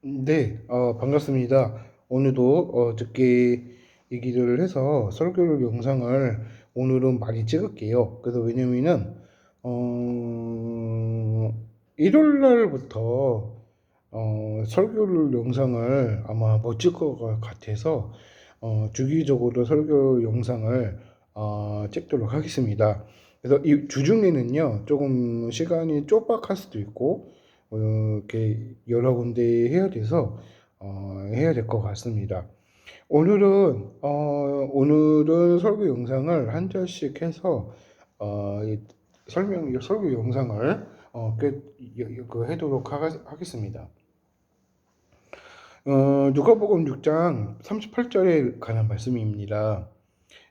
네, 반갑습니다. 오늘도 어저께 얘기를 해서 설교 영상을 오늘은 많이 찍을게요. 그래서 왜냐면은 어, 일요일 날부터 설교 영상을 아마 못 찍을 것 같아서 주기적으로 설교 영상을 찍도록 하겠습니다. 그래서 이 주중에는요 조금 시간이 촉박할 수도 있고 이렇게 여러 군데 해야 돼서 해야 될 것 같습니다. 오늘은 설교 영상을 한 절씩 해서 이 설교 영상을 해도록 하겠습니다. 누가복음 6장 38절에 관한 말씀입니다.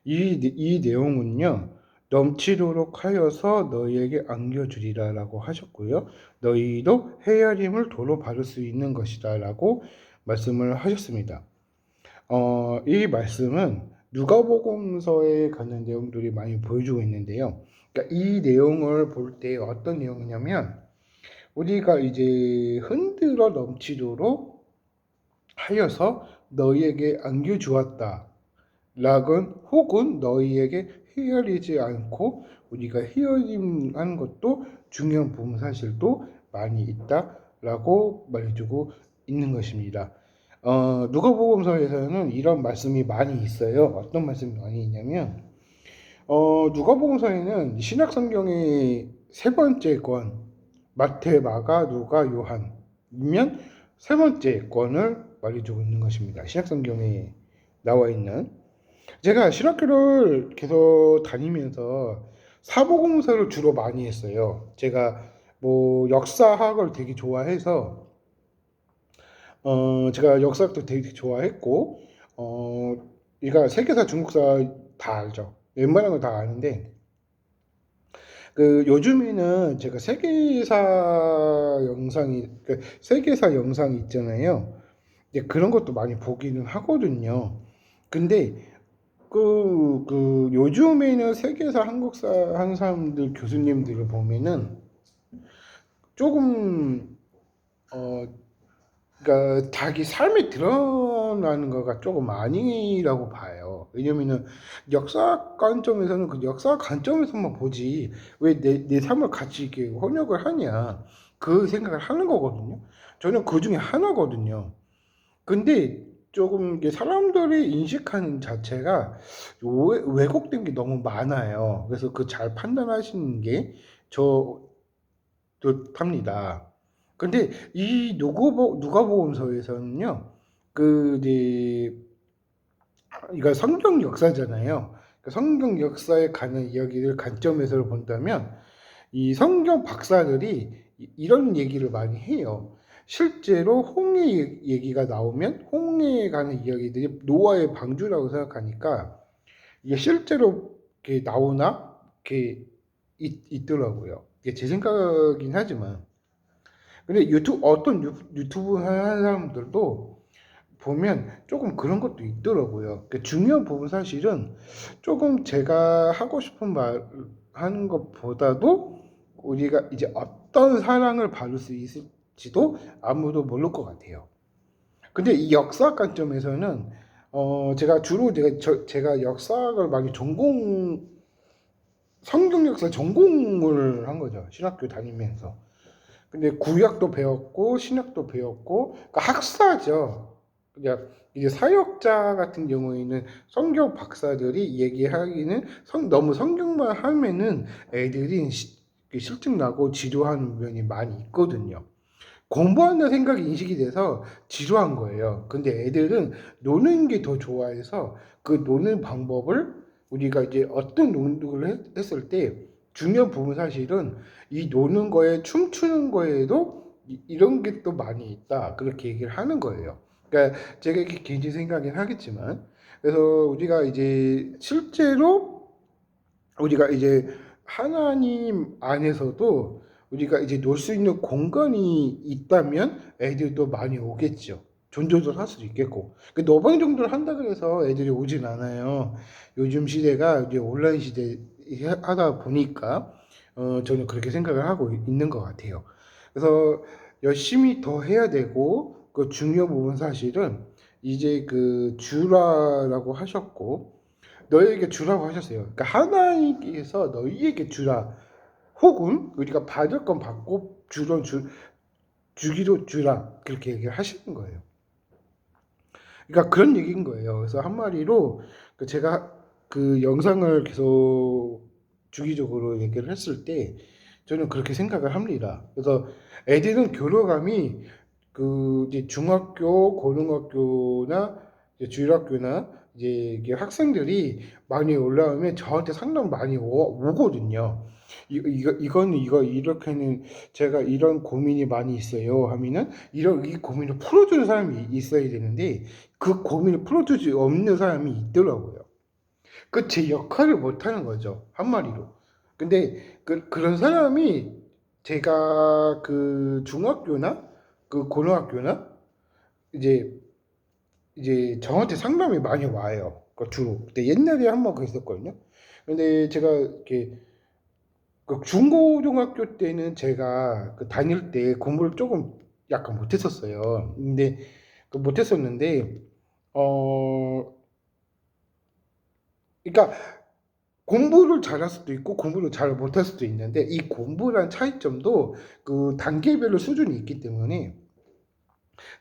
이 내용은요, 넘치도록 하여서 너희에게 안겨주리라 라고 하셨고요. 너희도 헤아림을 도로 받을 수 있는 것이다 라고 말씀을 하셨습니다. 이 말씀은 누가복음서에 관한 내용들이 많이 보여주고 있는데요. 그러니까 이 내용을 볼 때 어떤 내용이냐면, 우리가 이제 흔들어 넘치도록 하여서 너희에게 안겨주었다. 락은 혹은 너희에게 헤아리지 않고 우리가 헤아림하는 것도 중요한 부분 사실도 많이 있다라고 말해주고 있는 것입니다. 누가복음서에서는 이런 말씀이 많이 있어요. 어떤 말씀이 많이 있냐면 누가복음서에는 신약 성경의 세 번째 권 마태, 마가, 누가, 요한이면 세 번째 권을 말해주고 있는 것입니다. 신약 성경에 나와 있는 제가 신학교를 계속 다니면서 사복음서를 주로 많이 했어요. 제가 뭐 역사학을 되게 좋아해서 제가 역사학도 되게 좋아했고 이가 세계사, 중국사 다 알죠. 웬만한 거 다 아는데 그 요즘에는 제가 세계사 영상이 있잖아요. 이제 그런 것도 많이 보기는 하거든요. 근데 요즘에는 세계사, 한국사 하는 사람들, 교수님들을 보면은 조금, 어, 그러니까 자기 삶이 드러나는 거가 조금 아니라고 봐요. 왜냐면은 역사 관점에서는 그 역사 관점에서만 보지, 왜 내 삶을 같이 이렇게 혼역을 하냐. 그 생각을 하는 거거든요. 저는 그 중에 하나거든요. 근데 조금 이게 사람들이 인식하는 자체가 왜곡된 게 너무 많아요. 그래서 그 잘 판단하시는 게 좋답니다. 근데 이 누가복음서에서는요, 이제 이거 성경 역사잖아요. 그 성경 역사에 관한 이야기를 관점에서 본다면 이 성경 박사들이 이런 얘기를 많이 해요. 실제로 홍해 얘기가 나오면 홍해에 관한 이야기들이 노아의 방주라고 생각하니까 이게 실제로 이렇게 나오나 이렇게 있더라고요. 이게 제 생각이긴 하지만 근데 어떤 유튜브 하는 사람들도 보면 조금 그런 것도 있더라고요. 그 중요한 부분 사실은 조금 제가 하고 싶은 말 하는 것보다도 우리가 이제 어떤 사랑을 받을 수 있을지도 아무도 모를 것 같아요. 근데 이 역사 관점에서는 제가 역사학을 많이 성경 역사 전공을 한 거죠. 신학교 다니면서. 근데 구약도 배웠고 신약도 배웠고 그러니까 학사죠. 그냥 이제 사역자 같은 경우에는 성경 박사들이 얘기하기는 너무 성경만 하면은 애들이 실증 나고 지루한 면이 많이 있거든요. 공부한다 생각이 인식이 돼서 지루한 거예요. 근데 애들은 노는 게 더 좋아해서 그 노는 방법을 우리가 이제 어떤 농독을 했을 때 중요한 부분 사실은 이 노는 거에 춤추는 거에도 이런 게 또 많이 있다. 그렇게 얘기를 하는 거예요. 그러니까 제가 이렇게 개인적인 생각이긴 하겠지만 그래서 우리가 이제 실제로 우리가 이제 하나님 안에서도 우리가 이제 놀 수 있는 공간이 있다면 애들도 많이 오겠죠. 존조도 할 수도 있겠고. 그 노방 정도를 한다 그래서 애들이 오진 않아요. 요즘 시대가 이제 온라인 시대 하다 보니까 저는 그렇게 생각을 하고 있는 것 같아요. 그래서 열심히 더 해야 되고 그 중요 부분 사실은 이제 그 주라라고 하셨고 너희에게 주라고 하셨어요. 그러니까 하나님께서 너희에게 주라 혹은 우리가 받을 건 받고 주기로 주라 그렇게 얘기를 하시는 거예요. 그러니까 그런 얘기인 거예요. 그래서 한마디로 제가 그 영상을 계속 주기적으로 얘기를 했을 때 저는 그렇게 생각을 합니다. 그래서 애들은 교류감이 그 이제 중학교, 고등학교나 이제 주일학교나 이제 이게 학생들이 많이 올라오면 저한테 상당히 많이 오거든요. 이거는 이거 이렇게는 제가 이런 고민이 많이 있어요 하면은 이런 이 고민을 풀어주는 사람이 있어야 되는데 그 고민을 풀어줄 수 없는 사람이 있더라고요. 그 제 역할을 못하는 거죠 한마디로. 근데 그런 사람이 제가 그 중학교나 그 고등학교나 이제 저한테 상담이 많이 와요. 그 주로. 근데 옛날에 한 번 그랬었거든요. 근데 제가 이렇게 그 중고등학교 때는 제가 그 다닐 때 공부를 조금 약간 못했었어요. 근데 그 못했었는데 어 그러니까 공부를 잘할 수도 있고 공부를 잘 못할 수도 있는데 이 공부란 차이점도 그 단계별로 수준이 있기 때문에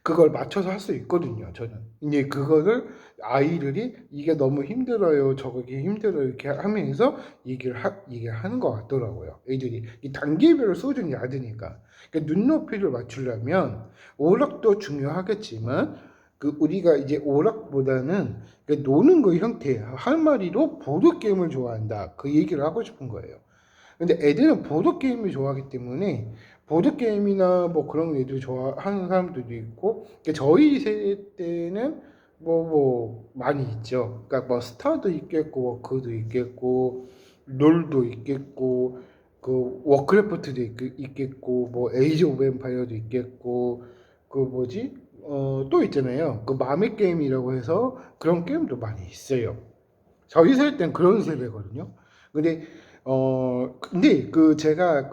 그걸 맞춰서 할 수 있거든요, 저는. 이제 그거를 아이들이 이게 너무 힘들어요, 저게 힘들어요, 이렇게 하면서 얘기를 하는 것 같더라고요. 애들이. 이 단계별로 수준이 낮으니까. 그러니까 눈높이를 맞추려면 오락도 중요하겠지만, 그 우리가 이제 오락보다는 그 노는 거 형태, 할 말이로 보드게임을 좋아한다. 그 얘기를 하고 싶은 거예요. 근데 애들은 보드게임을 좋아하기 때문에 보드게임이나 뭐 그런 거 애들이 좋아하는 사람들도 있고 저희 세대 때는 뭐 많이 있죠. 그러니까 뭐 스타도 있겠고 워크도 있겠고 롤도 있겠고 그 워크래프트도 있겠고 뭐 에이지 오브 엠파이어도 있겠고 그 뭐지 또 있잖아요. 그 마미 게임이라고 해서 그런 게임도 많이 있어요. 저희 세대 때는 그런 세대거든요. 근데 근데 제가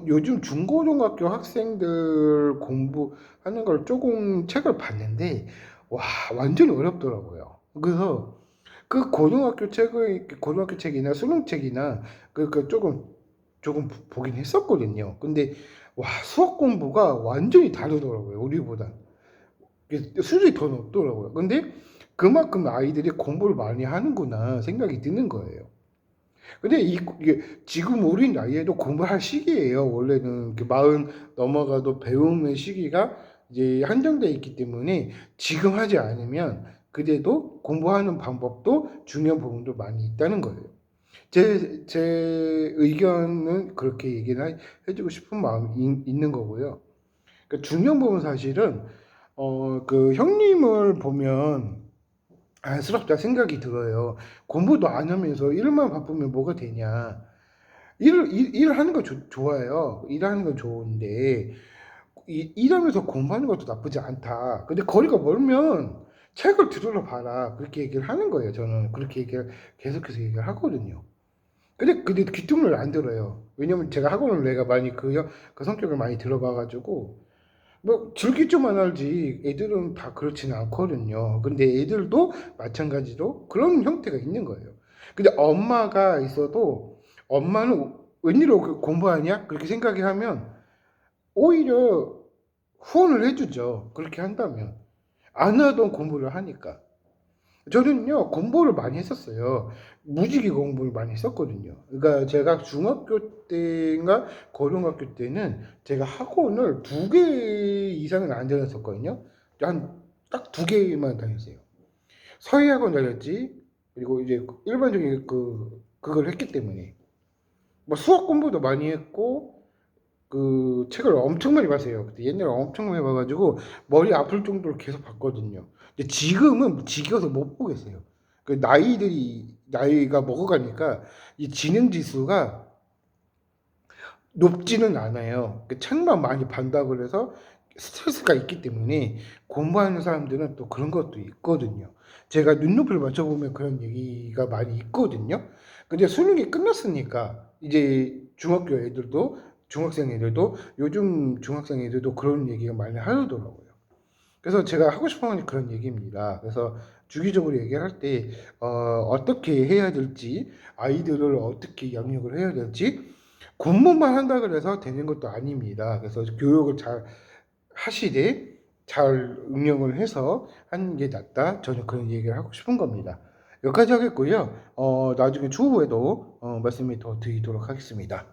요즘 중고등학교 학생들 공부하는 걸 조금 책을 봤는데 와 완전히 어렵더라고요. 그래서 그 고등학교 책이나 수능책이나 조금 보긴 했었거든요. 근데 와 수학 공부가 완전히 다르더라고요. 우리보다. 수준이 더 높더라고요. 근데 그만큼 아이들이 공부를 많이 하는구나 생각이 드는 거예요. 근데 이게 지금 우리 나이에도 공부할 시기예요. 원래는 마흔 넘어가도 배움의 시기가 이제 한정되어 있기 때문에 지금 하지 않으면 그래도 공부하는 방법도 중요한 부분도 많이 있다는 거예요. 제 의견은 그렇게 해주고 싶은 마음이 있는 거고요. 중요한 부분 사실은 그 형님을 보면 안쓰럽다 생각이 들어요. 공부도 안 하면서 일만 바쁘면 뭐가 되냐. 일을 하는 거 좋아요. 일하는 건 좋은데, 일하면서 공부하는 것도 나쁘지 않다. 근데 거리가 멀면 책을 뒤돌아 봐라. 그렇게 얘기를 하는 거예요. 저는 그렇게 계속해서 얘기를 하거든요. 근데 귀뚱을 안 들어요. 왜냐면 제가 학원을 내가 많이 그 성격을 많이 들어봐가지고, 뭐 즐길 줄만 알지 애들은 다 그렇지는 않거든요. 근데 애들도 마찬가지로 그런 형태가 있는 거예요. 근데 엄마가 있어도 엄마는 웬일로 공부하냐 그렇게 생각이 하면 오히려 후원을 해주죠. 그렇게 한다면 안 하던 공부를 하니까. 저는요 공부를 많이 했었어요. 무지개 공부를 많이 했었거든요. 그러니까 제가 중학교 때인가 고등학교 때는 제가 학원을 2개 이상은 안 다녔었거든요. 한 딱 2개만 다녔어요. 서예학원 다녔지. 그리고 이제 일반적인 그걸 했기 때문에 뭐 수학 공부도 많이 했고 그 책을 엄청 많이 봤어요. 그때 옛날에 엄청 많이 봐가지고 머리 아플 정도로 계속 봤거든요. 근데 지금은 지겨워서 못 보겠어요. 그 나이가 먹어가니까 이 지능 지수가 높지는 않아요. 그 책만 많이 반다고 그래서 스트레스가 있기 때문에 공부하는 사람들은 또 그런 것도 있거든요. 제가 눈높이를 맞춰보면 그런 얘기가 많이 있거든요. 근데 수능이 끝났으니까 이제 중학생 애들도 요즘 중학생 애들도 그런 얘기가 많이 하더라고요. 그래서 제가 하고 싶은 건 그런 얘기입니다. 그래서 주기적으로 얘기를 할 때, 어떻게 해야 될지, 아이들을 어떻게 양육을 해야 될지, 공부만 한다 그래서 되는 것도 아닙니다. 그래서 교육을 잘 하시되, 잘 응용을 해서 하는 게 낫다. 저는 그런 얘기를 하고 싶은 겁니다. 여기까지 하겠고요. 나중에 추후에도 말씀을 더 드리도록 하겠습니다.